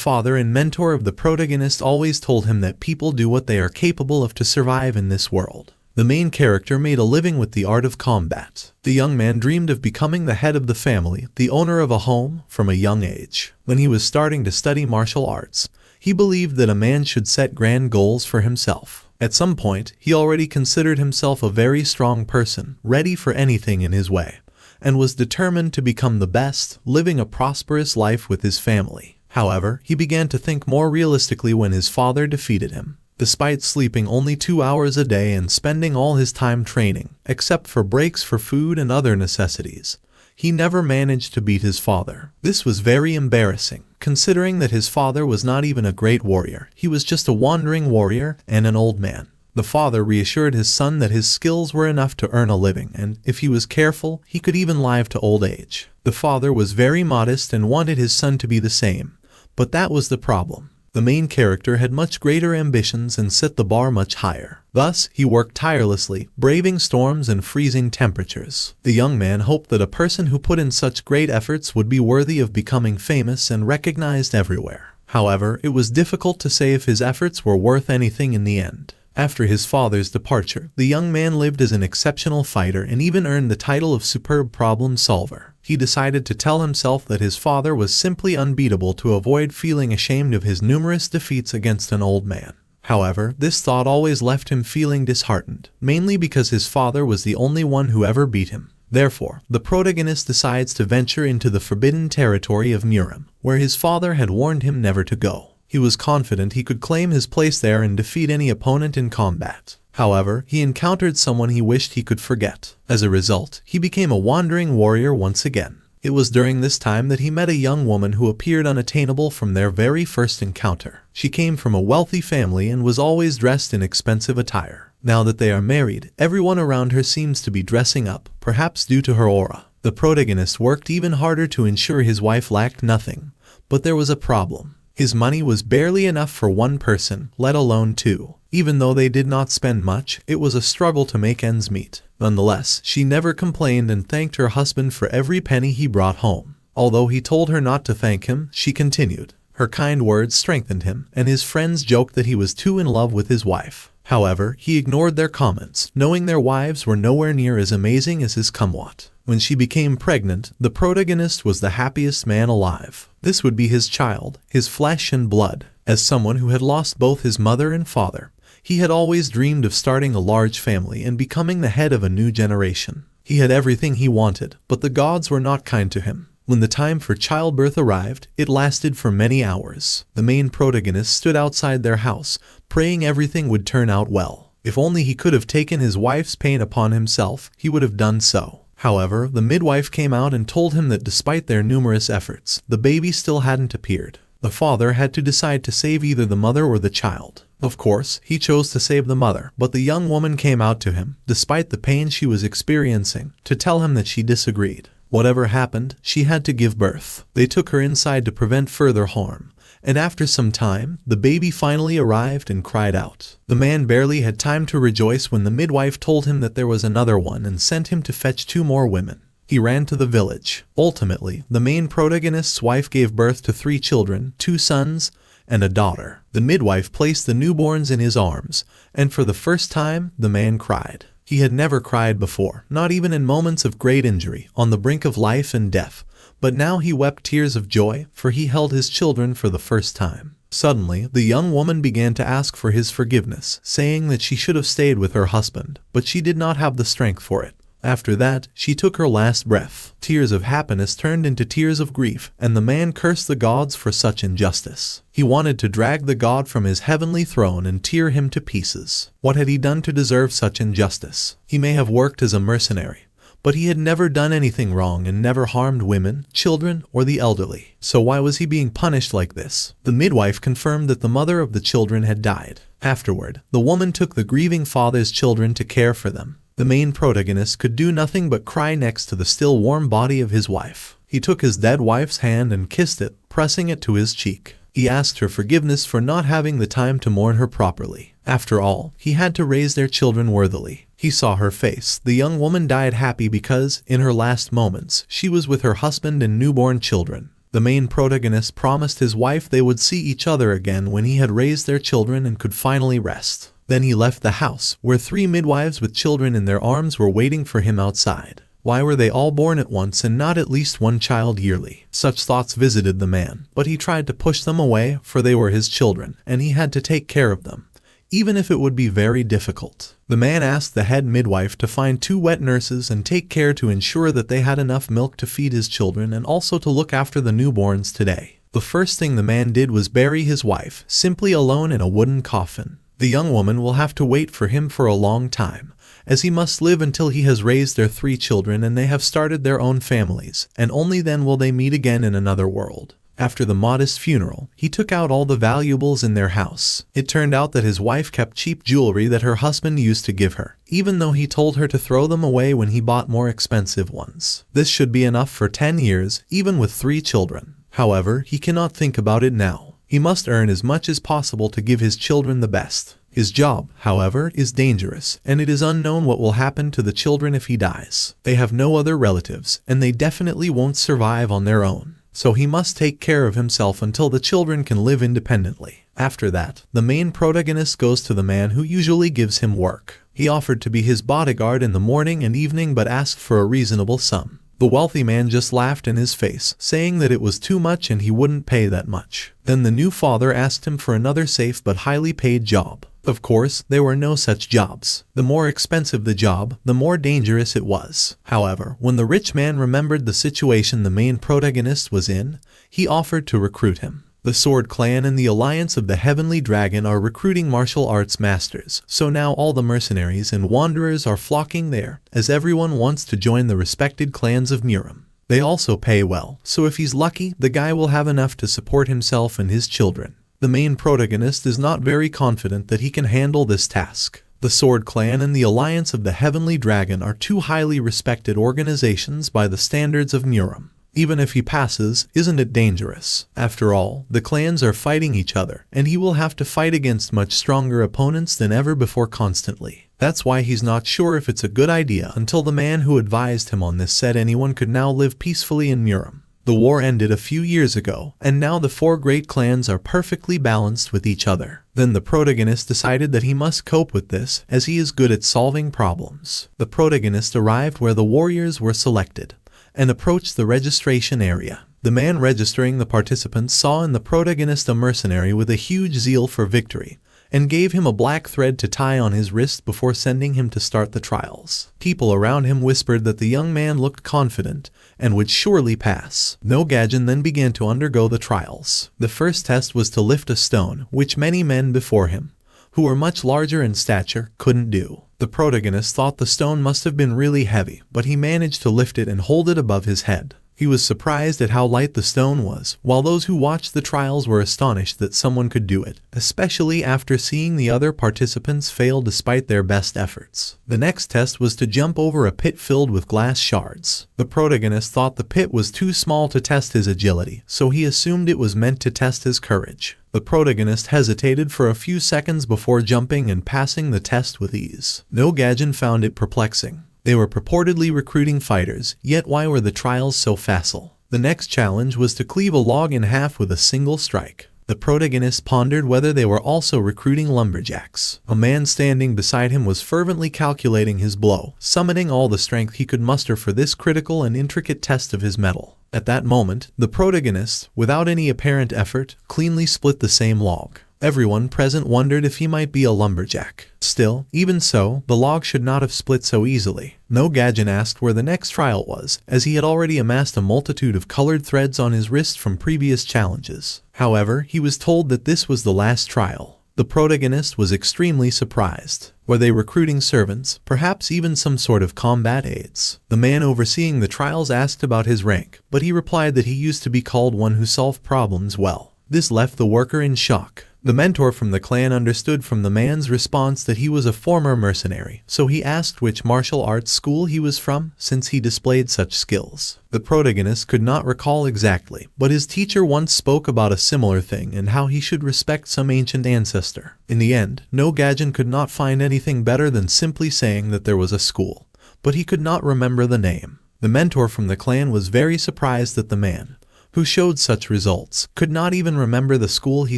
father and mentor of the protagonist always told him that people do what they are capable of to survive in this world. The main character made a living with the art of combat. The young man dreamed of becoming the head of the family, the owner of a home, from a young age. When he was starting to study martial arts, he believed that a man should set grand goals for himself. At some point, he already considered himself a very strong person, ready for anything in his way, and was determined to become the best, living a prosperous life with his family. However, he began to think more realistically when his father defeated him. Despite sleeping only 2 hours a day and spending all his time training, except for breaks for food and other necessities, he never managed to beat his father. This was very embarrassing, considering that his father was not even a great warrior. He was just a wandering warrior and an old man. The father reassured his son that his skills were enough to earn a living, and if he was careful, he could even live to old age. The father was very modest and wanted his son to be the same, but that was the problem. The main character had much greater ambitions and set the bar much higher. Thus, he worked tirelessly, braving storms and freezing temperatures. The young man hoped that a person who put in such great efforts would be worthy of becoming famous and recognized everywhere. However, it was difficult to say if his efforts were worth anything in the end. After his father's departure, the young man lived as an exceptional fighter and even earned the title of superb problem solver. He decided to tell himself that his father was simply unbeatable to avoid feeling ashamed of his numerous defeats against an old man. However, this thought always left him feeling disheartened, mainly because his father was the only one who ever beat him. Therefore, the protagonist decides to venture into the forbidden territory of Murim, where his father had warned him never to go. He was confident he could claim his place there and defeat any opponent in combat. However, he encountered someone he wished he could forget. As a result, he became a wandering warrior once again. It was during this time that he met a young woman who appeared unattainable from their very first encounter. She came from a wealthy family and was always dressed in expensive attire. Now that they are married, everyone around her seems to be dressing up, perhaps due to her aura. The protagonist worked even harder to ensure his wife lacked nothing, but there was a problem. His money was barely enough for one person, let alone two. Even though they did not spend much, it was a struggle to make ends meet. Nonetheless, she never complained and thanked her husband for every penny he brought home. Although he told her not to thank him, she continued. Her kind words strengthened him, and his friends joked that he was too in love with his wife. However, he ignored their comments, knowing their wives were nowhere near as amazing as his kumquat. When she became pregnant, the protagonist was the happiest man alive. This would be his child, his flesh and blood. As someone who had lost both his mother and father, he had always dreamed of starting a large family and becoming the head of a new generation. He had everything he wanted, but the gods were not kind to him. When the time for childbirth arrived, it lasted for many hours. The main protagonist stood outside their house, praying everything would turn out well. If only he could have taken his wife's pain upon himself, he would have done so. However, the midwife came out and told him that despite their numerous efforts, the baby still hadn't appeared. The father had to decide to save either the mother or the child. Of course, he chose to save the mother, but the young woman came out to him, despite the pain she was experiencing, to tell him that she disagreed. Whatever happened, she had to give birth. They took her inside to prevent further harm, and after some time, the baby finally arrived and cried out. The man barely had time to rejoice when the midwife told him that there was another one and sent him to fetch 2 more women. He ran to the village. Ultimately, the main protagonist's wife gave birth to 3 children, 2 sons, and a daughter. The midwife placed the newborns in his arms, and for the first time, the man cried. He had never cried before, not even in moments of great injury, on the brink of life and death. But now he wept tears of joy, for he held his children for the first time. Suddenly, the young woman began to ask for his forgiveness, saying that she should have stayed with her husband, but she did not have the strength for it. After that, she took her last breath. Tears of happiness turned into tears of grief, and the man cursed the gods for such injustice. He wanted to drag the god from his heavenly throne and tear him to pieces. What had he done to deserve such injustice? He may have worked as a mercenary, but he had never done anything wrong and never harmed women, children, or the elderly. So why was he being punished like this? The midwife confirmed that the mother of the children had died. Afterward, the woman took the grieving father's children to care for them. The main protagonist could do nothing but cry next to the still warm body of his wife. He took his dead wife's hand and kissed it, pressing it to his cheek. He asked her forgiveness for not having the time to mourn her properly. After all, he had to raise their children worthily. He saw her face. The young woman died happy because, in her last moments, she was with her husband and newborn children. The main protagonist promised his wife they would see each other again when he had raised their children and could finally rest. Then he left the house, where 3 midwives with children in their arms were waiting for him outside. Why were they all born at once and not at least one child yearly? Such thoughts visited the man, but he tried to push them away, for they were his children, and he had to take care of them, even if it would be very difficult. The man asked the head midwife to find 2 wet nurses and take care to ensure that they had enough milk to feed his children and also to look after the newborns today. The first thing the man did was bury his wife, simply alone in a wooden coffin. The young woman will have to wait for him for a long time, as he must live until he has raised their 3 children and they have started their own families, and only then will they meet again in another world. After the modest funeral, he took out all the valuables in their house. It turned out that his wife kept cheap jewelry that her husband used to give her, even though he told her to throw them away when he bought more expensive ones. This should be enough for 10 years, even with 3 children. However, he cannot think about it now. He must earn as much as possible to give his children the best. His job, however, is dangerous, and it is unknown what will happen to the children if he dies. They have no other relatives, and they definitely won't survive on their own. So he must take care of himself until the children can live independently. After that, the main protagonist goes to the man who usually gives him work. He offered to be his bodyguard in the morning and evening but asked for a reasonable sum. The wealthy man just laughed in his face, saying that it was too much and he wouldn't pay that much. Then the new father asked him for another safe but highly paid job. Of course, there were no such jobs. The more expensive the job, the more dangerous it was. However, when the rich man remembered the situation the main protagonist was in, he offered to recruit him. The Sword Clan and the Alliance of the Heavenly Dragon are recruiting martial arts masters, so now all the mercenaries and wanderers are flocking there, as everyone wants to join the respected clans of Muram. They also pay well, so if he's lucky, the guy will have enough to support himself and his children. The main protagonist is not very confident that he can handle this task. The Sword Clan and the Alliance of the Heavenly Dragon are 2 highly respected organizations by the standards of Muram. Even if he passes, isn't it dangerous? After all, the clans are fighting each other, and he will have to fight against much stronger opponents than ever before constantly. That's why he's not sure if it's a good idea until the man who advised him on this said anyone could now live peacefully in Muram. The war ended a few years ago, and now the 4 great clans are perfectly balanced with each other. Then the protagonist decided that he must cope with this, as he is good at solving problems. The protagonist arrived where the warriors were selected, and approached the registration area. The man registering the participants saw in the protagonist a mercenary with a huge zeal for victory, and gave him a black thread to tie on his wrist before sending him to start the trials. People around him whispered that the young man looked confident, and would surely pass. No Gaijin then began to undergo the trials. The first test was to lift a stone, which many men before him, who were much larger in stature, couldn't do. The protagonist thought the stone must have been really heavy, but he managed to lift it and hold it above his head. He was surprised at how light the stone was, while those who watched the trials were astonished that someone could do it, especially after seeing the other participants fail despite their best efforts. The next test was to jump over a pit filled with glass shards. The protagonist thought the pit was too small to test his agility, so he assumed it was meant to test his courage. The protagonist hesitated for a few seconds before jumping and passing the test with ease. No Gaijin found it perplexing. They were purportedly recruiting fighters, yet why were the trials so facile? The next challenge was to cleave a log in half with a single strike. The protagonist pondered whether they were also recruiting lumberjacks. A man standing beside him was fervently calculating his blow, summoning all the strength he could muster for this critical and intricate test of his mettle. At that moment, the protagonist, without any apparent effort, cleanly split the same log. Everyone present wondered if he might be a lumberjack. Still, even so, the log should not have split so easily. No Gaijin asked where the next trial was, as he had already amassed a multitude of colored threads on his wrist from previous challenges. However, he was told that this was the last trial. The protagonist was extremely surprised. Were they recruiting servants, perhaps even some sort of combat aids? The man overseeing the trials asked about his rank, but he replied that he used to be called one who solved problems well. This left the worker in shock. The mentor from the clan understood from the man's response that he was a former mercenary, so he asked which martial arts school he was from, since he displayed such skills. The protagonist could not recall exactly, but his teacher once spoke about a similar thing and how he should respect some ancient ancestor. In the end, no Gaijin could not find anything better than simply saying that there was a school, but he could not remember the name. The mentor from the clan was very surprised at the man, who showed such results, could not even remember the school he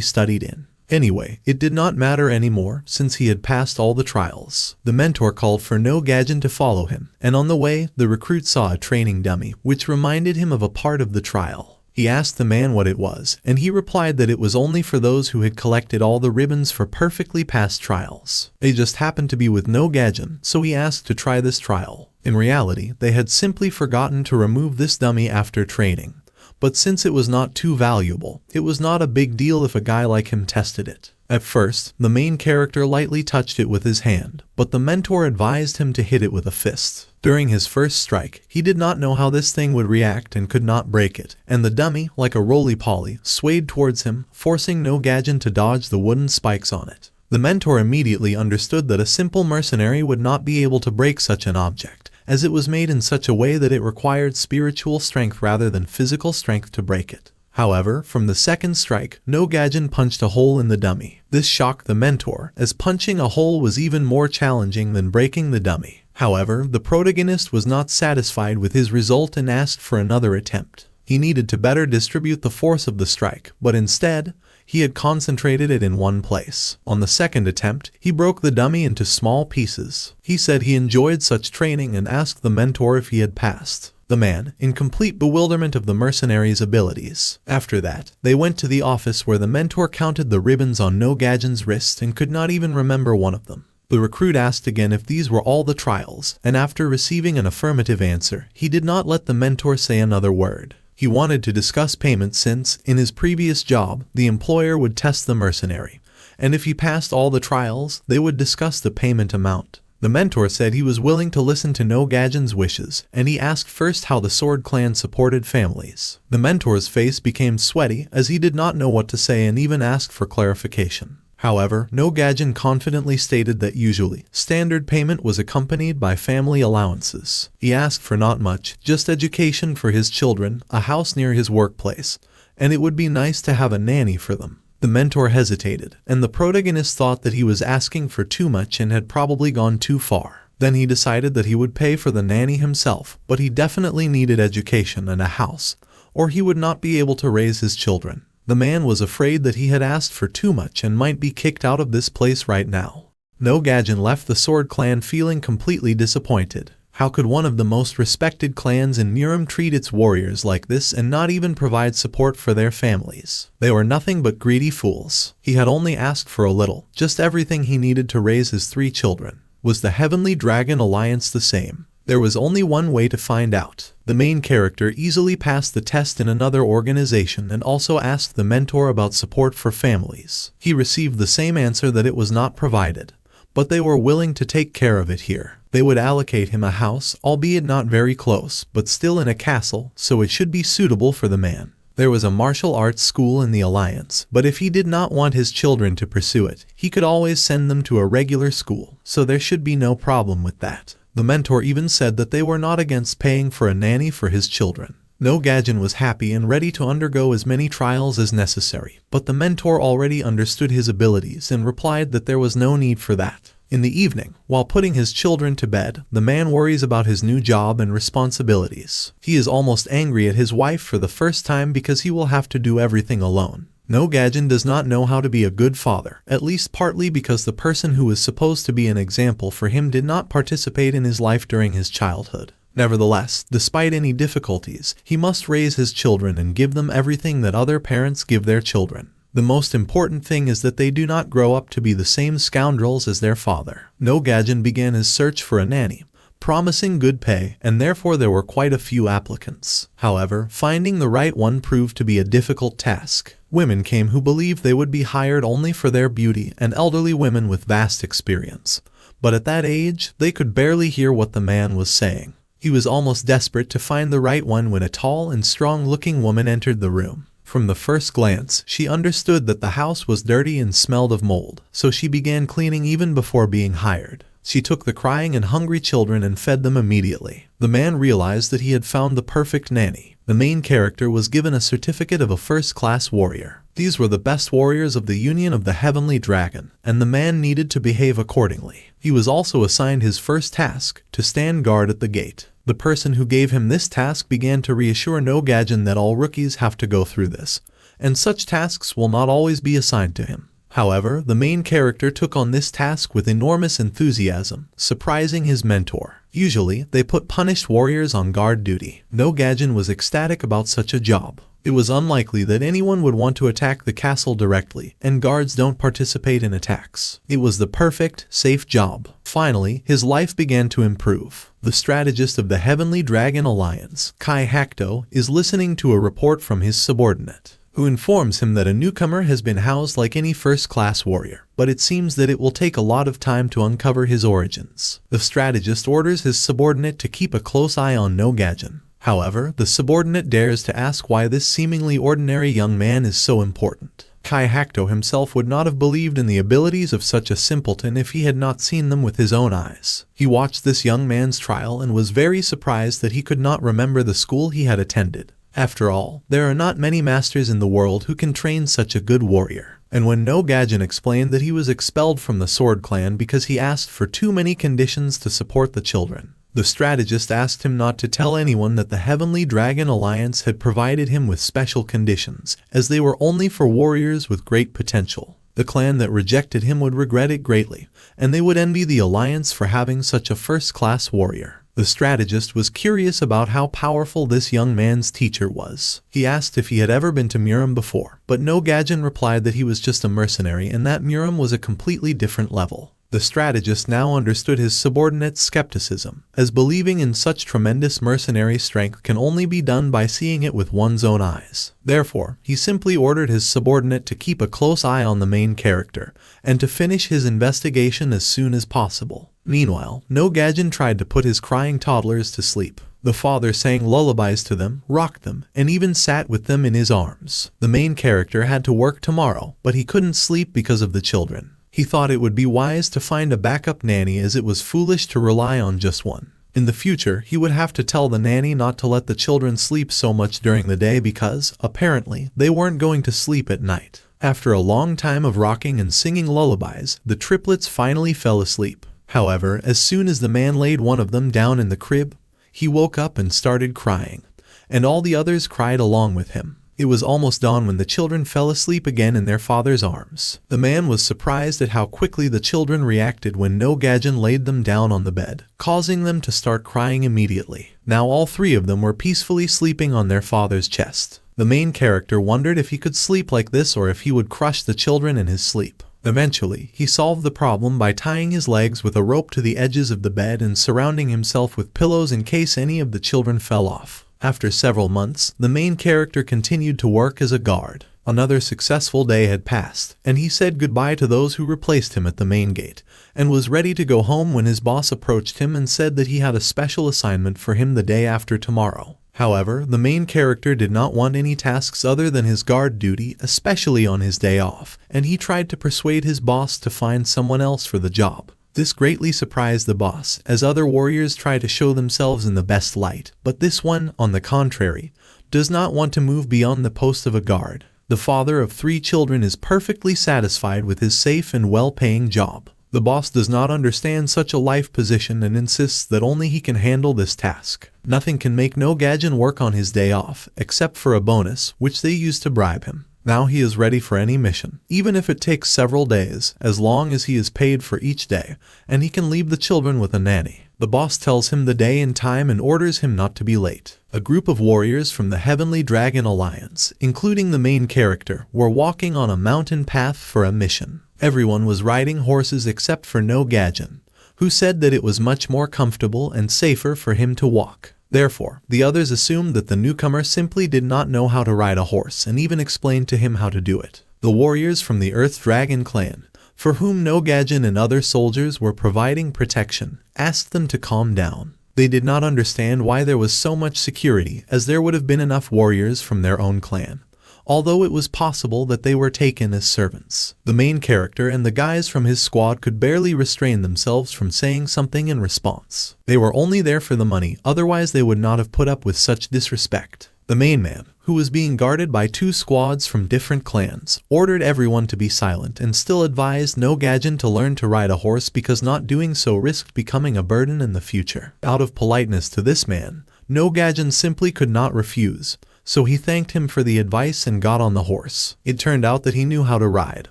studied in. Anyway, it did not matter anymore since he had passed all the trials. The mentor called for No Gajin to follow him, and on the way, the recruit saw a training dummy, which reminded him of a part of the trial. He asked the man what it was, and he replied that it was only for those who had collected all the ribbons for perfectly passed trials. They just happened to be with No Gajin, so he asked to try this trial. In reality, they had simply forgotten to remove this dummy after training. But since it was not too valuable, it was not a big deal if a guy like him tested it. At first, the main character lightly touched it with his hand, but the mentor advised him to hit it with a fist. During his first strike, he did not know how this thing would react and could not break it, and the dummy, like a roly-poly, swayed towards him, forcing No Gajin to dodge the wooden spikes on it. The mentor immediately understood that a simple mercenary would not be able to break such an object, as it was made in such a way that it required spiritual strength rather than physical strength to break it. However, from the second strike, No Gajin punched a hole in the dummy. This shocked the mentor, as punching a hole was even more challenging than breaking the dummy. However, the protagonist was not satisfied with his result and asked for another attempt. He needed to better distribute the force of the strike, but instead, he had concentrated it in one place. On the second attempt, he broke the dummy into small pieces. He said he enjoyed such training and asked the mentor if he had passed. The man, in complete bewilderment of the mercenary's abilities. After that, they went to the office where the mentor counted the ribbons on No Gajin's wrist and could not even remember one of them. The recruit asked again if these were all the trials, and after receiving an affirmative answer, he did not let the mentor say another word. He wanted to discuss payment since, in his previous job, the employer would test the mercenary, and if he passed all the trials, they would discuss the payment amount. The mentor said he was willing to listen to No Gajin's wishes, and he asked first how the Sword Clan supported families. The mentor's face became sweaty as he did not know what to say and even asked for clarification. However, No Gajin confidently stated that usually, standard payment was accompanied by family allowances. He asked for not much, just education for his children, a house near his workplace, and it would be nice to have a nanny for them. The mentor hesitated, and the protagonist thought that he was asking for too much and had probably gone too far. Then he decided that he would pay for the nanny himself, but he definitely needed education and a house, or he would not be able to raise his children. The man was afraid that he had asked for too much and might be kicked out of this place right now. No Gajin left the Sword Clan feeling completely disappointed. How could one of the most respected clans in Niram treat its warriors like this and not even provide support for their families? They were nothing but greedy fools. He had only asked for a little, just everything he needed to raise his 3 children. Was the Heavenly Dragon Alliance the same? There was only one way to find out. The main character easily passed the test in another organization and also asked the mentor about support for families. He received the same answer that it was not provided, but they were willing to take care of it here. They would allocate him a house, albeit not very close, but still in a castle, so it should be suitable for the man. There was a martial arts school in the Alliance, but if he did not want his children to pursue it, he could always send them to a regular school, so there should be no problem with that. The mentor even said that they were not against paying for a nanny for his children. No Gajin was happy and ready to undergo as many trials as necessary, but the mentor already understood his abilities and replied that there was no need for that. In the evening, while putting his children to bed, the man worries about his new job and responsibilities. He is almost angry at his wife for the first time because he will have to do everything alone. No Gajin does not know how to be a good father, at least partly because the person who was supposed to be an example for him did not participate in his life during his childhood. Nevertheless, despite any difficulties, he must raise his children and give them everything that other parents give their children. The most important thing is that they do not grow up to be the same scoundrels as their father. No Gajin began his search for a nanny, promising good pay, and therefore there were quite a few applicants. However, finding the right one proved to be a difficult task. Women came who believed they would be hired only for their beauty, and elderly women with vast experience. But at that age, they could barely hear what the man was saying. He was almost desperate to find the right one when a tall and strong-looking woman entered the room. From the first glance, she understood that the house was dirty and smelled of mold, so she began cleaning even before being hired. She took the crying and hungry children and fed them immediately. The man realized that he had found the perfect nanny. The main character was given a certificate of a first-class warrior. These were the best warriors of the Union of the Heavenly Dragon, and the man needed to behave accordingly. He was also assigned his first task, to stand guard at the gate. The person who gave him this task began to reassure No Gajin that all rookies have to go through this, and such tasks will not always be assigned to him. However, the main character took on this task with enormous enthusiasm, surprising his mentor. Usually, they put punished warriors on guard duty. No Gajin was ecstatic about such a job. It was unlikely that anyone would want to attack the castle directly, and guards don't participate in attacks. It was the perfect, safe job. Finally, his life began to improve. The strategist of the Heavenly Dragon Alliance, Kai Hakto, is listening to a report from his subordinate, who informs him that a newcomer has been housed like any first-class warrior, but it seems that it will take a lot of time to uncover his origins. The strategist orders his subordinate to keep a close eye on No Gajin. However, the subordinate dares to ask why this seemingly ordinary young man is so important. Kai Hakto himself would not have believed in the abilities of such a simpleton if he had not seen them with his own eyes. He watched this young man's trial and was very surprised that he could not remember the school he had attended. After all, there are not many masters in the world who can train such a good warrior. And when No Gajin explained that he was expelled from the Sword Clan because he asked for too many conditions to support the children, the strategist asked him not to tell anyone that the Heavenly Dragon Alliance had provided him with special conditions, as they were only for warriors with great potential. The clan that rejected him would regret it greatly, and they would envy the Alliance for having such a first-class warrior. The strategist was curious about how powerful this young man's teacher was. He asked if he had ever been to Muram before, but No Gajin replied that he was just a mercenary and that Muram was a completely different level. The strategist now understood his subordinate's skepticism, as believing in such tremendous mercenary strength can only be done by seeing it with one's own eyes. Therefore, he simply ordered his subordinate to keep a close eye on the main character, and to finish his investigation as soon as possible. Meanwhile, No Gajin tried to put his crying toddlers to sleep. The father sang lullabies to them, rocked them, and even sat with them in his arms. The main character had to work tomorrow, but he couldn't sleep because of the children. He thought it would be wise to find a backup nanny, as it was foolish to rely on just one. In the future, he would have to tell the nanny not to let the children sleep so much during the day because, apparently, they weren't going to sleep at night. After a long time of rocking and singing lullabies, the triplets finally fell asleep. However, as soon as the man laid one of them down in the crib, he woke up and started crying, and all the others cried along with him. It was almost dawn when the children fell asleep again in their father's arms. The man was surprised at how quickly the children reacted when No Gajin laid them down on the bed, causing them to start crying immediately. Now all three of them were peacefully sleeping on their father's chest. The main character wondered if he could sleep like this or if he would crush the children in his sleep. Eventually, he solved the problem by tying his legs with a rope to the edges of the bed and surrounding himself with pillows in case any of the children fell off. After several months, the main character continued to work as a guard. Another successful day had passed, and he said goodbye to those who replaced him at the main gate, and was ready to go home when his boss approached him and said that he had a special assignment for him the day after tomorrow. However, the main character did not want any tasks other than his guard duty, especially on his day off, and he tried to persuade his boss to find someone else for the job. This greatly surprised the boss, as other warriors try to show themselves in the best light, but this one, on the contrary, does not want to move beyond the post of a guard. The father of 3 children is perfectly satisfied with his safe and well-paying job. The boss does not understand such a life position and insists that only he can handle this task. Nothing can make No Gajin work on his day off, except for a bonus, which they use to bribe him. Now he is ready for any mission, even if it takes several days, as long as he is paid for each day, and he can leave the children with a nanny. The boss tells him the day and time and orders him not to be late. A group of warriors from the Heavenly Dragon Alliance, including the main character, were walking on a mountain path for a mission. Everyone was riding horses except for No Gajin, who said that it was much more comfortable and safer for him to walk. Therefore, the others assumed that the newcomer simply did not know how to ride a horse and even explained to him how to do it. The warriors from the Earth Dragon clan, for whom No Gajin and other soldiers were providing protection, asked them to calm down. They did not understand why there was so much security, as there would have been enough warriors from their own clan, although it was possible that they were taken as servants. The main character and the guys from his squad could barely restrain themselves from saying something in response. They were only there for the money, otherwise they would not have put up with such disrespect. The main man, who was being guarded by 2 squads from different clans, ordered everyone to be silent and still advised No Gaijin to learn to ride a horse because not doing so risked becoming a burden in the future. Out of politeness to this man, No Gaijin simply could not refuse, so he thanked him for the advice and got on the horse. It turned out that he knew how to ride,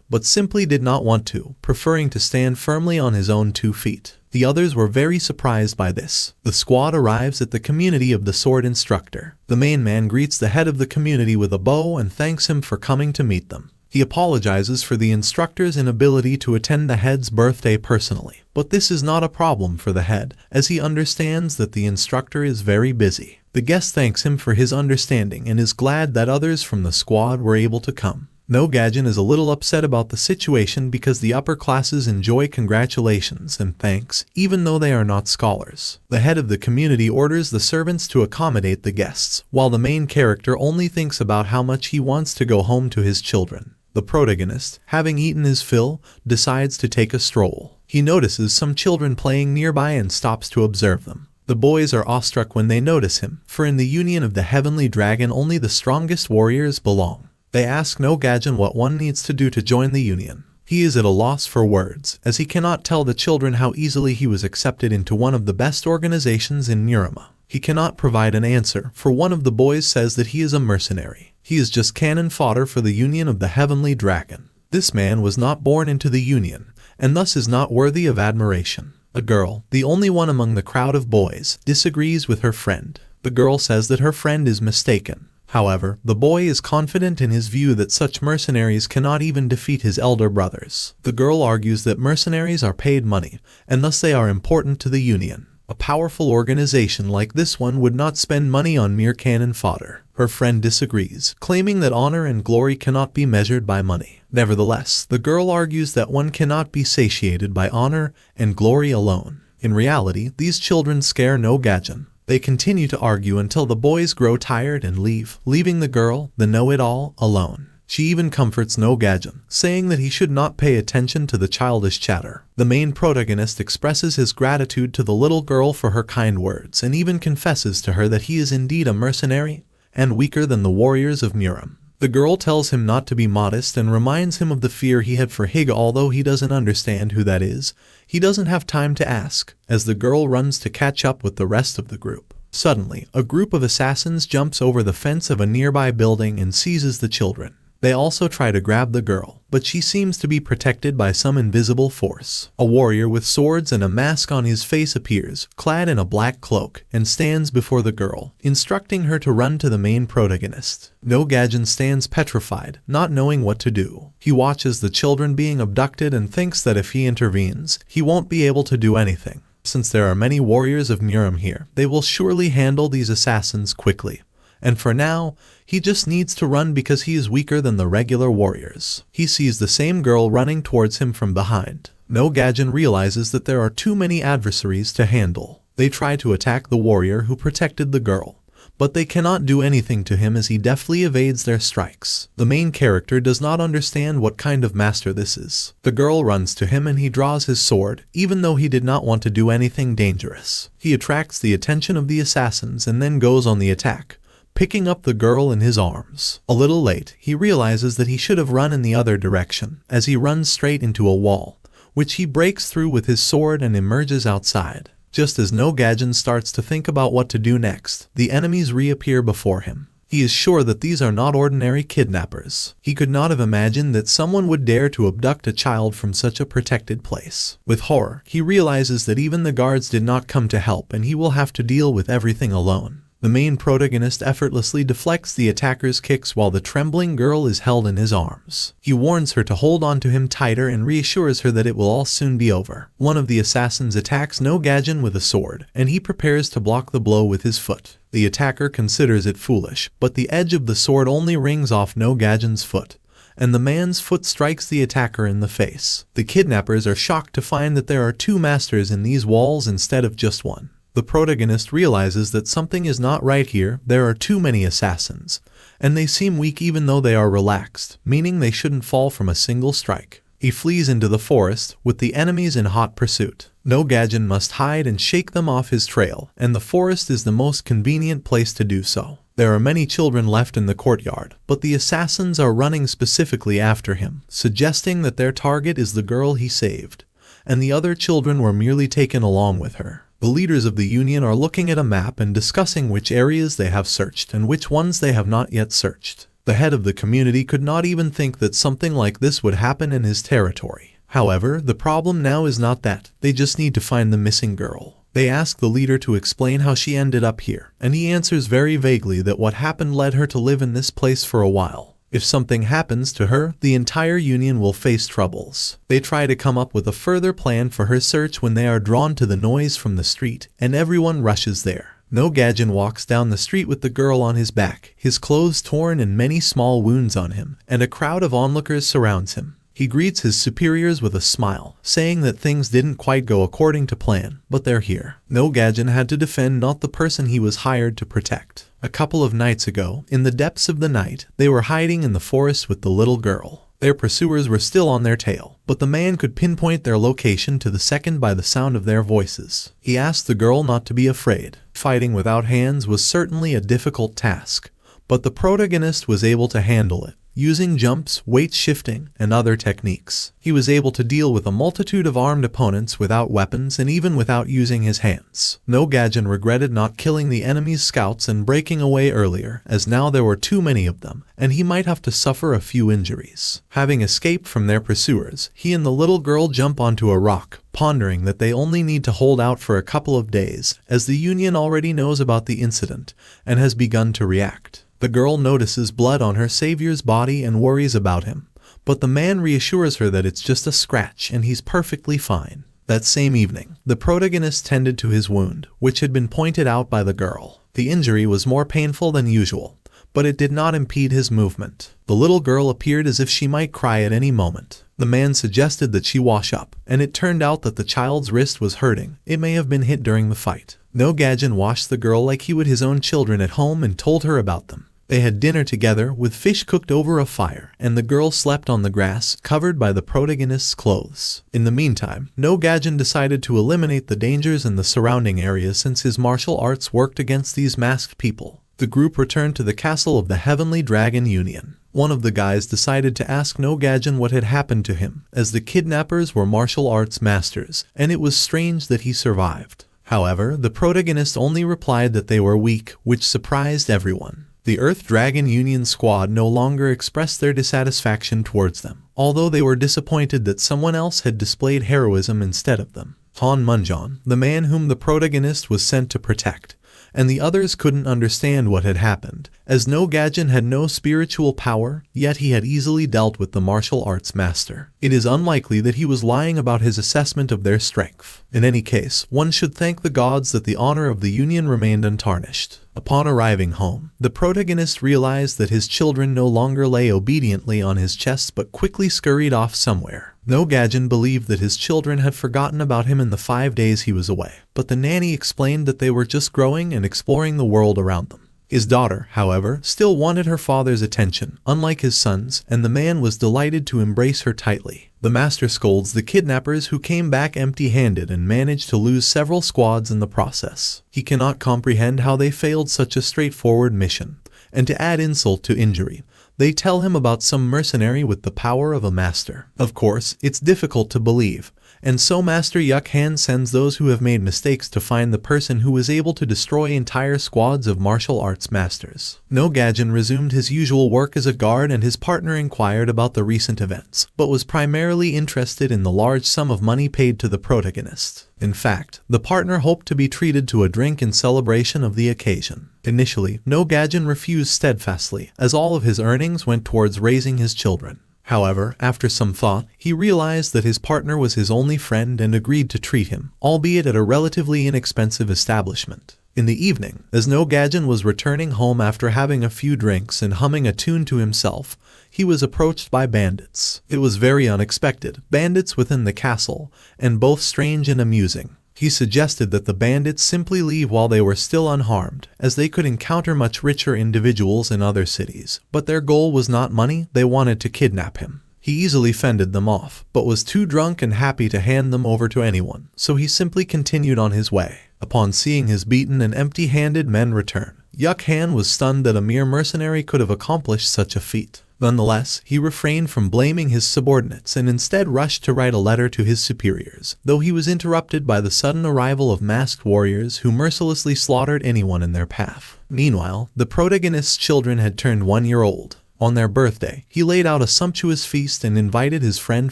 but simply did not want to, preferring to stand firmly on his own 2 feet. The others were very surprised by this. The squad arrives at the community of the sword instructor. The main man greets the head of the community with a bow and thanks him for coming to meet them. He apologizes for the instructor's inability to attend the head's birthday personally, but this is not a problem for the head, as he understands that the instructor is very busy. The guest thanks him for his understanding and is glad that others from the squad were able to come. No Gaijin is a little upset about the situation because the upper classes enjoy congratulations and thanks, even though they are not scholars. The head of the community orders the servants to accommodate the guests, while the main character only thinks about how much he wants to go home to his children. The protagonist, having eaten his fill, decides to take a stroll. He notices some children playing nearby and stops to observe them. The boys are awestruck when they notice him, for in the union of the heavenly dragon only the strongest warriors belong. They ask No Gaijin what one needs to do to join the union. He is at a loss for words, as he cannot tell the children how easily he was accepted into one of the best organizations in Murama. He cannot provide an answer, for one of the boys says that he is a mercenary. He is just cannon fodder for the union of the heavenly dragon. This man was not born into the union, and thus is not worthy of admiration. A girl, the only one among the crowd of boys, disagrees with her friend. The girl says that her friend is mistaken. However, the boy is confident in his view that such mercenaries cannot even defeat his elder brothers. The girl argues that mercenaries are paid money, and thus they are important to the union. A powerful organization like this one would not spend money on mere cannon fodder. Her friend disagrees, claiming that honor and glory cannot be measured by money. Nevertheless, the girl argues that one cannot be satiated by honor and glory alone. In reality, these children scare No Gaijin. They continue to argue until the boys grow tired and leave, leaving the girl, the know-it-all, alone. She even comforts No Gaijin, saying that he should not pay attention to the childish chatter. The main protagonist expresses his gratitude to the little girl for her kind words and even confesses to her that he is indeed a mercenary and weaker than the warriors of Muram. The girl tells him not to be modest and reminds him of the fear he had for Higa. Although he doesn't understand who that is, he doesn't have time to ask, as the girl runs to catch up with the rest of the group. Suddenly, a group of assassins jumps over the fence of a nearby building and seizes the children. They also try to grab the girl, but she seems to be protected by some invisible force. A warrior with swords and a mask on his face appears, clad in a black cloak, and stands before the girl, instructing her to run to the main protagonist. No Gaijin stands petrified, not knowing what to do. He watches the children being abducted and thinks that if he intervenes, he won't be able to do anything. Since there are many warriors of Muram here, they will surely handle these assassins quickly. And for now, he just needs to run because he is weaker than the regular warriors. He sees the same girl running towards him from behind. No Gaijin realizes that there are too many adversaries to handle. They try to attack the warrior who protected the girl, but they cannot do anything to him as he deftly evades their strikes. The main character does not understand what kind of master this is. The girl runs to him and he draws his sword, even though he did not want to do anything dangerous. He attracts the attention of the assassins and then goes on the attack, picking up the girl in his arms. A little late, he realizes that he should have run in the other direction, as he runs straight into a wall, which he breaks through with his sword and emerges outside. Just as No Gaijin starts to think about what to do next, the enemies reappear before him. He is sure that these are not ordinary kidnappers. He could not have imagined that someone would dare to abduct a child from such a protected place. With horror, he realizes that even the guards did not come to help and he will have to deal with everything alone. The main protagonist effortlessly deflects the attacker's kicks while the trembling girl is held in his arms. He warns her to hold on to him tighter and reassures her that it will all soon be over. One of the assassins attacks No Gaijin with a sword, and he prepares to block the blow with his foot. The attacker considers it foolish, but the edge of the sword only rings off No Gaijin's foot, and the man's foot strikes the attacker in the face. The kidnappers are shocked to find that there are two masters in these walls instead of just one. The protagonist realizes that something is not right here. There are too many assassins, and they seem weak even though they are relaxed, meaning they shouldn't fall from a single strike. He flees into the forest, with the enemies in hot pursuit. No Gaijin must hide and shake them off his trail, and the forest is the most convenient place to do so. There are many children left in the courtyard, but the assassins are running specifically after him, suggesting that their target is the girl he saved, and the other children were merely taken along with her. The leaders of the Union are looking at a map and discussing which areas they have searched and which ones they have not yet searched. The head of the community could not even think that something like this would happen in his territory. However, the problem now is not that, they just need to find the missing girl. They ask the leader to explain how she ended up here, and he answers very vaguely that what happened led her to live in this place for a while. If something happens to her, the entire Union will face troubles. They try to come up with a further plan for her search when they are drawn to the noise from the street, and everyone rushes there. No Gajin walks down the street with the girl on his back, his clothes torn and many small wounds on him, and a crowd of onlookers surrounds him. He greets his superiors with a smile, saying that things didn't quite go according to plan, but they're here. No Gajin had to defend not the person he was hired to protect. A couple of nights ago, in the depths of the night, they were hiding in the forest with the little girl. Their pursuers were still on their tail, but the man could pinpoint their location to the second by the sound of their voices. He asked the girl not to be afraid. Fighting without hands was certainly a difficult task, but the protagonist was able to handle it. Using jumps, weight shifting, and other techniques, he was able to deal with a multitude of armed opponents without weapons and even without using his hands. No Gajin regretted not killing the enemy's scouts and breaking away earlier, as now there were too many of them, and he might have to suffer a few injuries. Having escaped from their pursuers, he and the little girl jump onto a rock, pondering that they only need to hold out for a couple of days, as the Union already knows about the incident and has begun to react. The girl notices blood on her savior's body and worries about him, but the man reassures her that it's just a scratch and he's perfectly fine. That same evening, the protagonist tended to his wound, which had been pointed out by the girl. The injury was more painful than usual, but it did not impede his movement. The little girl appeared as if she might cry at any moment. The man suggested that she wash up, and it turned out that the child's wrist was hurting. It may have been hit during the fight. No Gajin washed the girl like he would his own children at home and told her about them. They had dinner together with fish cooked over a fire, and the girl slept on the grass, covered by the protagonist's clothes. In the meantime, No Gajin decided to eliminate the dangers in the surrounding area since his martial arts worked against these masked people. The group returned to the castle of the Heavenly Dragon Union. One of the guys decided to ask No Gajin what had happened to him, as the kidnappers were martial arts masters, and it was strange that he survived. However, the protagonist only replied that they were weak, which surprised everyone. The Earth Dragon Union squad no longer expressed their dissatisfaction towards them, although they were disappointed that someone else had displayed heroism instead of them. Han Munjan, the man whom the protagonist was sent to protect, and the others couldn't understand what had happened, as No Gajin had no spiritual power, yet he had easily dealt with the martial arts master. It is unlikely that he was lying about his assessment of their strength. In any case, one should thank the gods that the honor of the Union remained untarnished. Upon arriving home, the protagonist realized that his children no longer lay obediently on his chest but quickly scurried off somewhere. No Gajin believed that his children had forgotten about him in the 5 days he was away, but the nanny explained that they were just growing and exploring the world around them. His daughter, however, still wanted her father's attention, unlike his sons, and the man was delighted to embrace her tightly. The master scolds the kidnappers who came back empty-handed and managed to lose several squads in the process. He cannot comprehend how they failed such a straightforward mission, and to add insult to injury, they tell him about some mercenary with the power of a master. Of course, it's difficult to believe, and so Master Yuk-Han sends those who have made mistakes to find the person who was able to destroy entire squads of martial arts masters. No Gajin resumed his usual work as a guard, and his partner inquired about the recent events, but was primarily interested in the large sum of money paid to the protagonist. In fact, the partner hoped to be treated to a drink in celebration of the occasion. Initially, No Gajin refused steadfastly, as all of his earnings went towards raising his children. However, after some thought, he realized that his partner was his only friend and agreed to treat him, albeit at a relatively inexpensive establishment. In the evening, as No Gajin was returning home after having a few drinks and humming a tune to himself, he was approached by bandits. It was very unexpected, bandits within the castle, and both strange and amusing. He suggested that the bandits simply leave while they were still unharmed, as they could encounter much richer individuals in other cities. But their goal was not money, they wanted to kidnap him. He easily fended them off, but was too drunk and happy to hand them over to anyone, so he simply continued on his way. Upon seeing his beaten and empty-handed men return, Yuk Han was stunned that a mere mercenary could have accomplished such a feat. Nonetheless, he refrained from blaming his subordinates and instead rushed to write a letter to his superiors, though he was interrupted by the sudden arrival of masked warriors who mercilessly slaughtered anyone in their path. Meanwhile, the protagonist's children had turned 1 year old. On their birthday, he laid out a sumptuous feast and invited his friend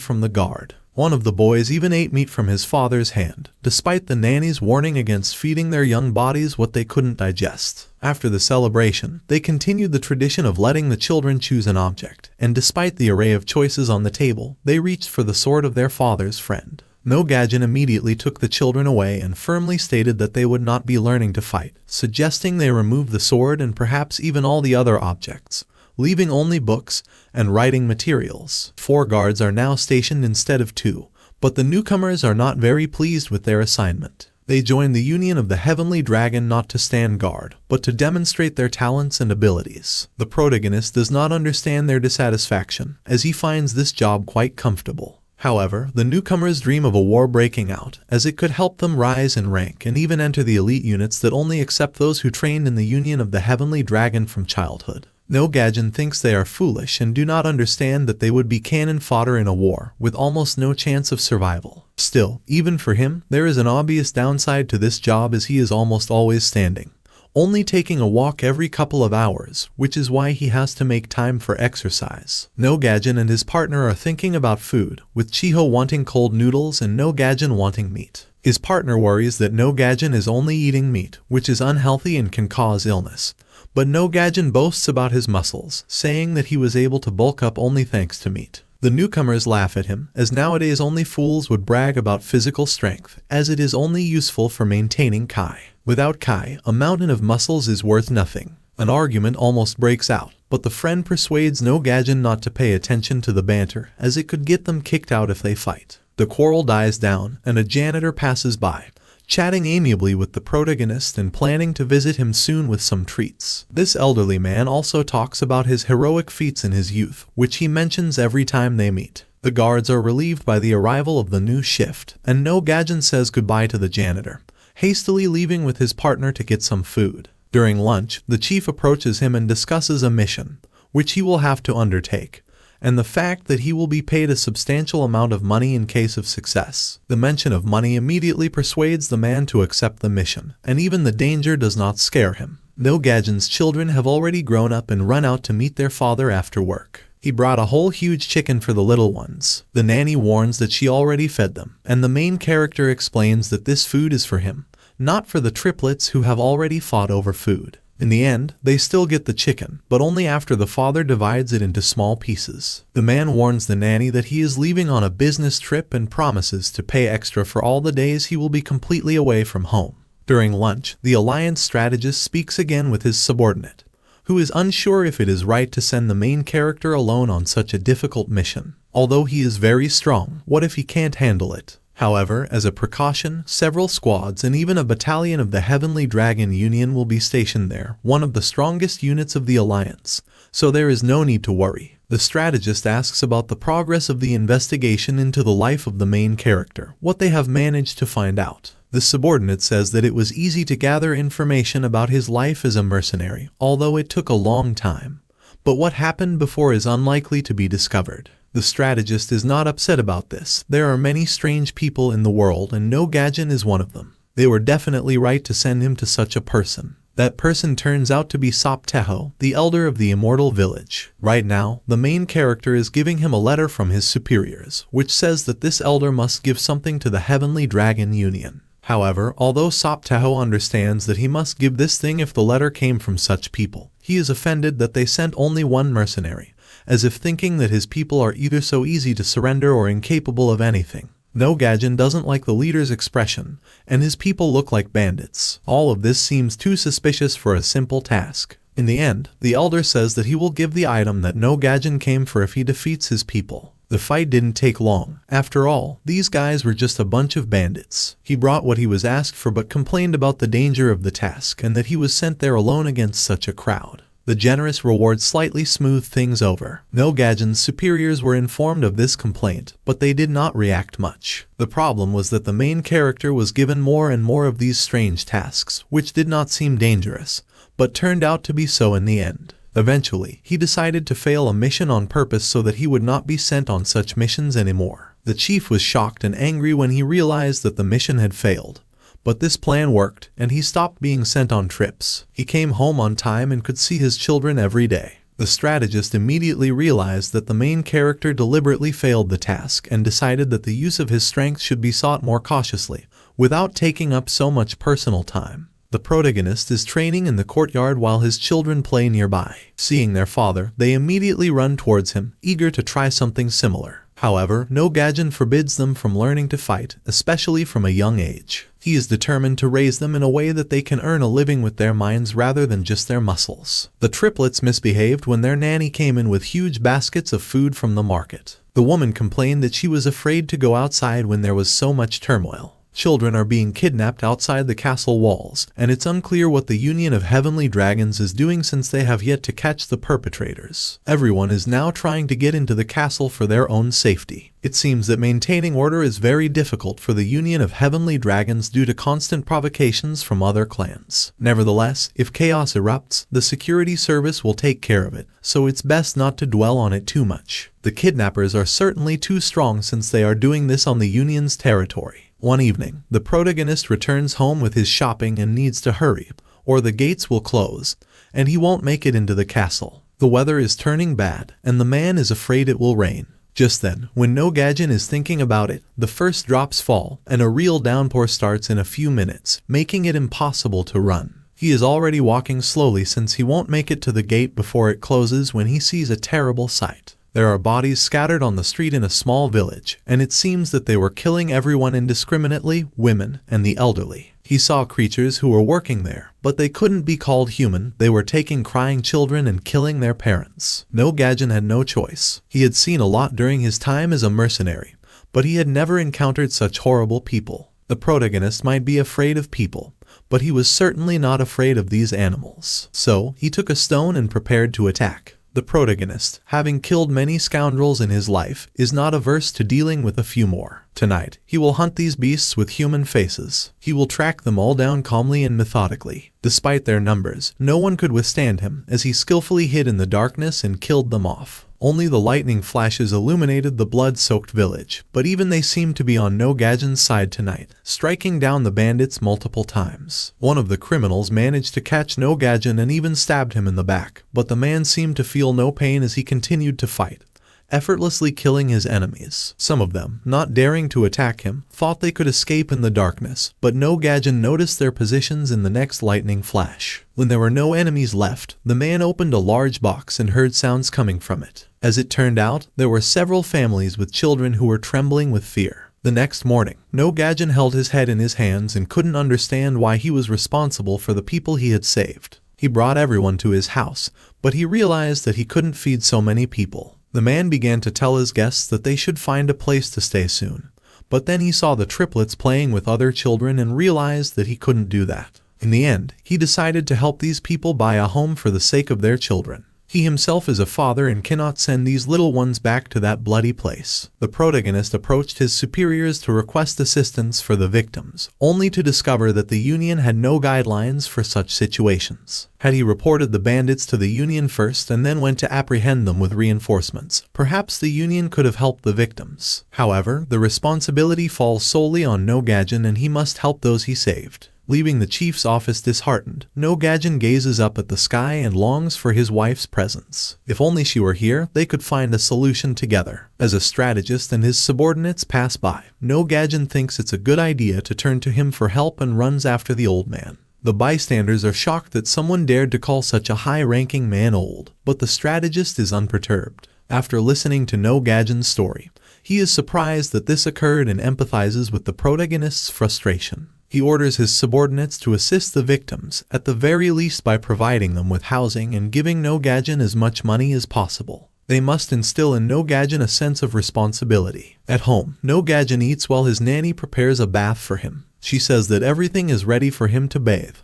from the guard. One of the boys even ate meat from his father's hand, despite the nanny's warning against feeding their young bodies what they couldn't digest. After the celebration, they continued the tradition of letting the children choose an object, and despite the array of choices on the table, they reached for the sword of their father's friend. No Gajin immediately took the children away and firmly stated that they would not be learning to fight, suggesting they remove the sword and perhaps even all the other objects, leaving only books and writing materials. 4 guards are now stationed instead of 2, but the newcomers are not very pleased with their assignment. They join the Union of the Heavenly Dragon not to stand guard, but to demonstrate their talents and abilities. The protagonist does not understand their dissatisfaction, as he finds this job quite comfortable. However, the newcomers dream of a war breaking out, as it could help them rise in rank and even enter the elite units that only accept those who trained in the Union of the Heavenly Dragon from childhood. No Gajin thinks they are foolish and do not understand that they would be cannon fodder in a war, with almost no chance of survival. Still, even for him, there is an obvious downside to this job as he is almost always standing, only taking a walk every couple of hours, which is why he has to make time for exercise. No Gajin and his partner are thinking about food, with Chiho wanting cold noodles and No Gajin wanting meat. His partner worries that No Gajin is only eating meat, which is unhealthy and can cause illness. But No Gajin boasts about his muscles, saying that he was able to bulk up only thanks to meat. The newcomers laugh at him, as nowadays only fools would brag about physical strength, as it is only useful for maintaining Kai. Without Kai, a mountain of muscles is worth nothing. An argument almost breaks out, but the friend persuades No Gajin not to pay attention to the banter, as it could get them kicked out if they fight. The quarrel dies down, and a janitor passes by, chatting amiably with the protagonist and planning to visit him soon with some treats. This elderly man also talks about his heroic feats in his youth, which he mentions every time they meet. The guards are relieved by the arrival of the new shift, and No Gajin says goodbye to the janitor, hastily leaving with his partner to get some food. During lunch, the chief approaches him and discusses a mission, which he will have to undertake, and the fact that he will be paid a substantial amount of money in case of success. The mention of money immediately persuades the man to accept the mission, and even the danger does not scare him. No Gajin's children have already grown up and run out to meet their father after work. He brought a whole huge chicken for the little ones. The nanny warns that she already fed them, and the main character explains that this food is for him, not for the triplets who have already fought over food. In the end, they still get the chicken, but only after the father divides it into small pieces. The man warns the nanny that he is leaving on a business trip and promises to pay extra for all the days he will be completely away from home. During lunch, the alliance strategist speaks again with his subordinate, who is unsure if it is right to send the main character alone on such a difficult mission. Although he is very strong, what if he can't handle it? However, as a precaution, several squads and even a battalion of the Heavenly Dragon Union will be stationed there, one of the strongest units of the Alliance, so there is no need to worry. The strategist asks about the progress of the investigation into the life of the main character, what they have managed to find out. The subordinate says that it was easy to gather information about his life as a mercenary, although it took a long time. But what happened before is unlikely to be discovered. The strategist is not upset about this. There are many strange people in the world and No Gajin is one of them. They were definitely right to send him to such a person. That person turns out to be Sop Teho, the elder of the immortal village. Right now, the main character is giving him a letter from his superiors, which says that this elder must give something to the Heavenly Dragon Union. However, although Sop Teho understands that he must give this thing if the letter came from such people, he is offended that they sent only one mercenary, as if thinking that his people are either so easy to surrender or incapable of anything. No Gajin doesn't like the leader's expression, and his people look like bandits. All of this seems too suspicious for a simple task. In the end, the elder says that he will give the item that No Gajin came for if he defeats his people. The fight didn't take long. After all, these guys were just a bunch of bandits. He brought what he was asked for but complained about the danger of the task and that he was sent there alone against such a crowd. The generous reward slightly smoothed things over. No-Gajen's superiors were informed of this complaint, but they did not react much. The problem was that the main character was given more and more of these strange tasks, which did not seem dangerous, but turned out to be so in the end. Eventually, he decided to fail a mission on purpose so that he would not be sent on such missions anymore. The chief was shocked and angry when he realized that the mission had failed. But this plan worked, and he stopped being sent on trips. He came home on time and could see his children every day. The strategist immediately realized that the main character deliberately failed the task and decided that the use of his strength should be sought more cautiously, without taking up so much personal time. The protagonist is training in the courtyard while his children play nearby. Seeing their father, they immediately run towards him, eager to try something similar. However, No-Gajen forbids them from learning to fight, especially from a young age. He is determined to raise them in a way that they can earn a living with their minds rather than just their muscles. The triplets misbehaved when their nanny came in with huge baskets of food from the market. The woman complained that she was afraid to go outside when there was so much turmoil. Children are being kidnapped outside the castle walls, and it's unclear what the Union of Heavenly Dragons is doing since they have yet to catch the perpetrators. Everyone is now trying to get into the castle for their own safety. It seems that maintaining order is very difficult for the Union of Heavenly Dragons due to constant provocations from other clans. Nevertheless, if chaos erupts, the security service will take care of it, so it's best not to dwell on it too much. The kidnappers are certainly too strong since they are doing this on the Union's territory. One evening, the protagonist returns home with his shopping and needs to hurry, or the gates will close, and he won't make it into the castle. The weather is turning bad, and the man is afraid it will rain. Just then, when No-Gajen is thinking about it, the first drops fall, and a real downpour starts in a few minutes, making it impossible to run. He is already walking slowly since he won't make it to the gate before it closes when he sees a terrible sight. There are bodies scattered on the street in a small village, and it seems that they were killing everyone indiscriminately, women and the elderly. He saw creatures who were working there, but they couldn't be called human. They were taking crying children and killing their parents. No-Gajen had no choice. He had seen a lot during his time as a mercenary, but he had never encountered such horrible people. The protagonist might be afraid of people, but he was certainly not afraid of these animals. So, he took a stone and prepared to attack. The protagonist, having killed many scoundrels in his life, is not averse to dealing with a few more. Tonight, he will hunt these beasts with human faces. He will track them all down calmly and methodically. Despite their numbers, no one could withstand him, as he skillfully hid in the darkness and killed them off. Only the lightning flashes illuminated the blood-soaked village, but even they seemed to be on No-Gajen's side tonight, striking down the bandits multiple times. One of the criminals managed to catch No-Gajen and even stabbed him in the back, but the man seemed to feel no pain as he continued to fight, effortlessly killing his enemies. Some of them, not daring to attack him, thought they could escape in the darkness, but No-Gajen noticed their positions in the next lightning flash. When there were no enemies left, the man opened a large box and heard sounds coming from it. As it turned out, there were several families with children who were trembling with fear. The next morning, No-Gajen held his head in his hands and couldn't understand why he was responsible for the people he had saved. He brought everyone to his house, but he realized that he couldn't feed so many people. The man began to tell his guests that they should find a place to stay soon. But then he saw the triplets playing with other children and realized that he couldn't do that. In the end, he decided to help these people buy a home for the sake of their children. He himself is a father and cannot send these little ones back to that bloody place. The protagonist approached his superiors to request assistance for the victims, only to discover that the Union had no guidelines for such situations. Had he reported the bandits to the Union first and then went to apprehend them with reinforcements, perhaps the Union could have helped the victims. However, the responsibility falls solely on No-Gajen and he must help those he saved. Leaving the chief's office disheartened, No-Gajen gazes up at the sky and longs for his wife's presence. If only she were here, they could find a solution together. As a strategist and his subordinates pass by, No-Gajen thinks it's a good idea to turn to him for help and runs after the old man. The bystanders are shocked that someone dared to call such a high-ranking man old, but the strategist is unperturbed. After listening to No-Gajen's story, he is surprised that this occurred and empathizes with the protagonist's frustration. He orders his subordinates to assist the victims, at the very least by providing them with housing and giving No-Gajen as much money as possible. They must instill in No-Gajen a sense of responsibility. At home, No-Gajen eats while his nanny prepares a bath for him. She says that everything is ready for him to bathe,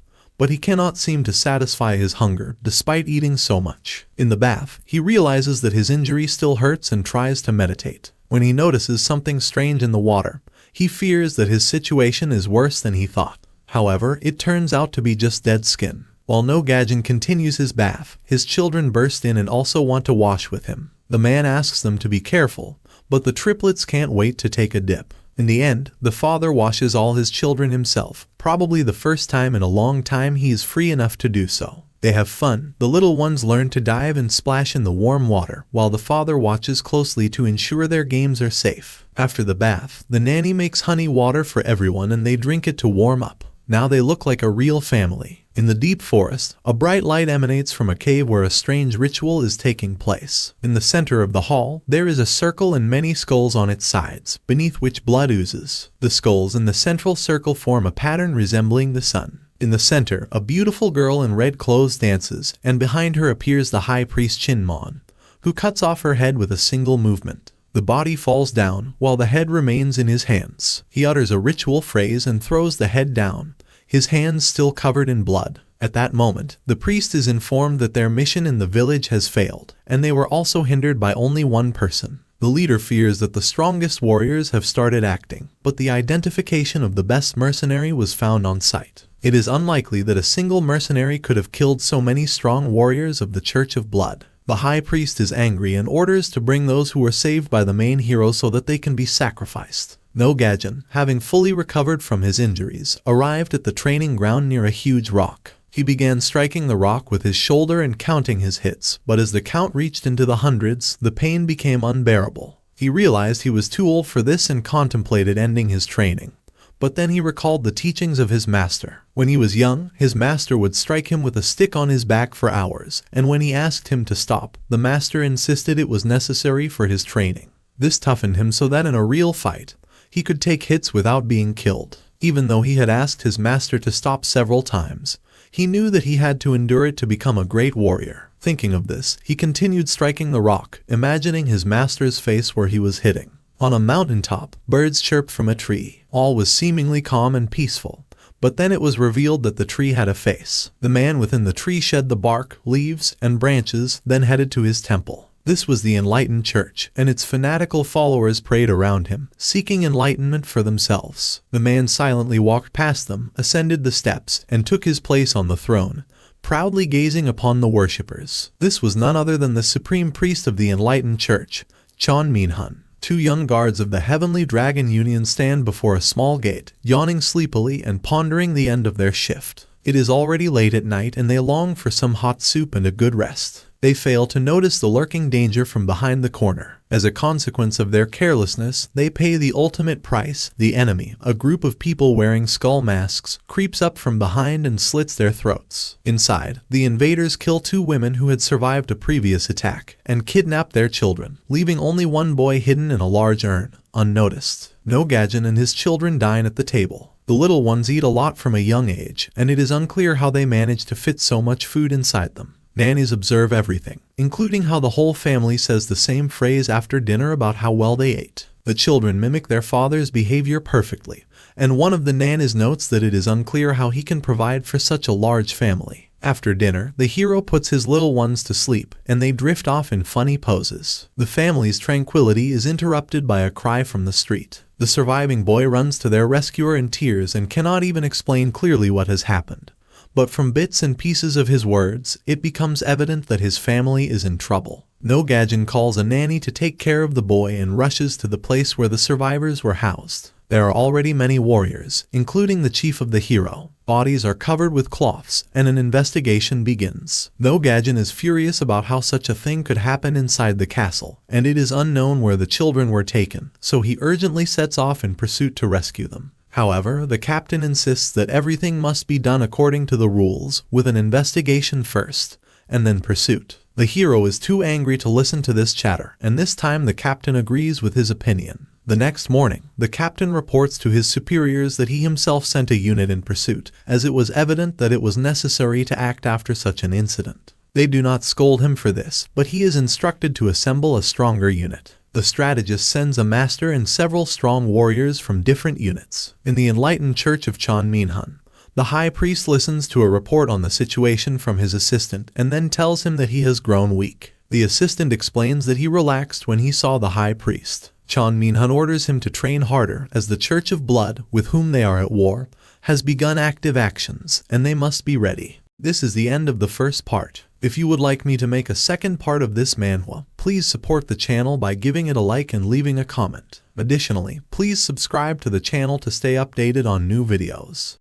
but he cannot seem to satisfy his hunger despite eating so much. In the bath, he realizes that his injury still hurts and tries to meditate. When he notices something strange in the water, he fears that his situation is worse than he thought. However, it turns out to be just dead skin. While No Gajin continues his bath, his children burst in and also want to wash with him. The man asks them to be careful, but the triplets can't wait to take a dip. In the end, the father washes all his children himself, probably the first time in a long time he is free enough to do so. They have fun. The little ones learn to dive and splash in the warm water, while the father watches closely to ensure their games are safe. After the bath, the nanny makes honey water for everyone and they drink it to warm up. Now they look like a real family. In the deep forest, a bright light emanates from a cave where a strange ritual is taking place. In the center of the hall, there is a circle and many skulls on its sides, beneath which blood oozes. The skulls in the central circle form a pattern resembling the sun. In the center, a beautiful girl in red clothes dances, and behind her appears the high priest Chinmon, who cuts off her head with a single movement. The body falls down, while the head remains in his hands. He utters a ritual phrase and throws the head down, his hands still covered in blood. At that moment, the priest is informed that their mission in the village has failed, and they were also hindered by only one person. The leader fears that the strongest warriors have started acting, but the identification of the best mercenary was found on site. It is unlikely that a single mercenary could have killed so many strong warriors of the Church of Blood. The high priest is angry and orders to bring those who were saved by the main hero so that they can be sacrificed. No Gajin, having fully recovered from his injuries, arrived at the training ground near a huge rock. He began striking the rock with his shoulder and counting his hits, but as the count reached into the hundreds, the pain became unbearable. He realized he was too old for this and contemplated ending his training. But then he recalled the teachings of his master. When he was young, his master would strike him with a stick on his back for hours, and when he asked him to stop, the master insisted it was necessary for his training. This toughened him so that in a real fight, he could take hits without being killed. Even though he had asked his master to stop several times, he knew that he had to endure it to become a great warrior. Thinking of this, he continued striking the rock, imagining his master's face where he was hitting. On a mountaintop, birds chirped from a tree. All was seemingly calm and peaceful, but then it was revealed that the tree had a face. The man within the tree shed the bark, leaves, and branches, then headed to his temple. This was the enlightened church, and its fanatical followers prayed around him, seeking enlightenment for themselves. The man silently walked past them, ascended the steps, and took his place on the throne, proudly gazing upon the worshippers. This was none other than the supreme priest of the enlightened church, Chon Minhun. Two young guards of the Heavenly Dragon Union stand before a small gate, yawning sleepily and pondering the end of their shift. It is already late at night and they long for some hot soup and a good rest. They fail to notice the lurking danger from behind the corner. As a consequence of their carelessness, they pay the ultimate price. The enemy, a group of people wearing skull masks, creeps up from behind and slits their throats. Inside, the invaders kill two women who had survived a previous attack, and kidnap their children, leaving only one boy hidden in a large urn, unnoticed. No Gajin and his children dine at the table. The little ones eat a lot from a young age, and it is unclear how they manage to fit so much food inside them. Nannies observe everything, including how the whole family says the same phrase after dinner about how well they ate. The children mimic their father's behavior perfectly, and one of the nannies notes that it is unclear how he can provide for such a large family. After dinner, the hero puts his little ones to sleep, and they drift off in funny poses. The family's tranquility is interrupted by a cry from the street. The surviving boy runs to their rescuer in tears and cannot even explain clearly what has happened. But from bits and pieces of his words, it becomes evident that his family is in trouble. No Gajin calls a nanny to take care of the boy and rushes to the place where the survivors were housed. There are already many warriors, including the chief of the hero. Bodies are covered with cloths, and an investigation begins. No Gajin is furious about how such a thing could happen inside the castle, and it is unknown where the children were taken, so he urgently sets off in pursuit to rescue them. However, the captain insists that everything must be done according to the rules, with an investigation first, and then pursuit. The hero is too angry to listen to this chatter, and this time the captain agrees with his opinion. The next morning, the captain reports to his superiors that he himself sent a unit in pursuit, as it was evident that it was necessary to act after such an incident. They do not scold him for this, but he is instructed to assemble a stronger unit. The strategist sends a master and several strong warriors from different units. In the enlightened church of Chon Minhun, The high priest listens to a report on the situation from his assistant and then tells him that he has grown weak. The assistant explains that he relaxed when he saw the high priest. Chon Minhun orders him to train harder as the Church of Blood, with whom they are at war, has begun active actions and they must be ready. This is the end of the first part. If you would like me to make a second part of this manhwa, please support the channel by giving it a like and leaving a comment. Additionally, please subscribe to the channel to stay updated on new videos.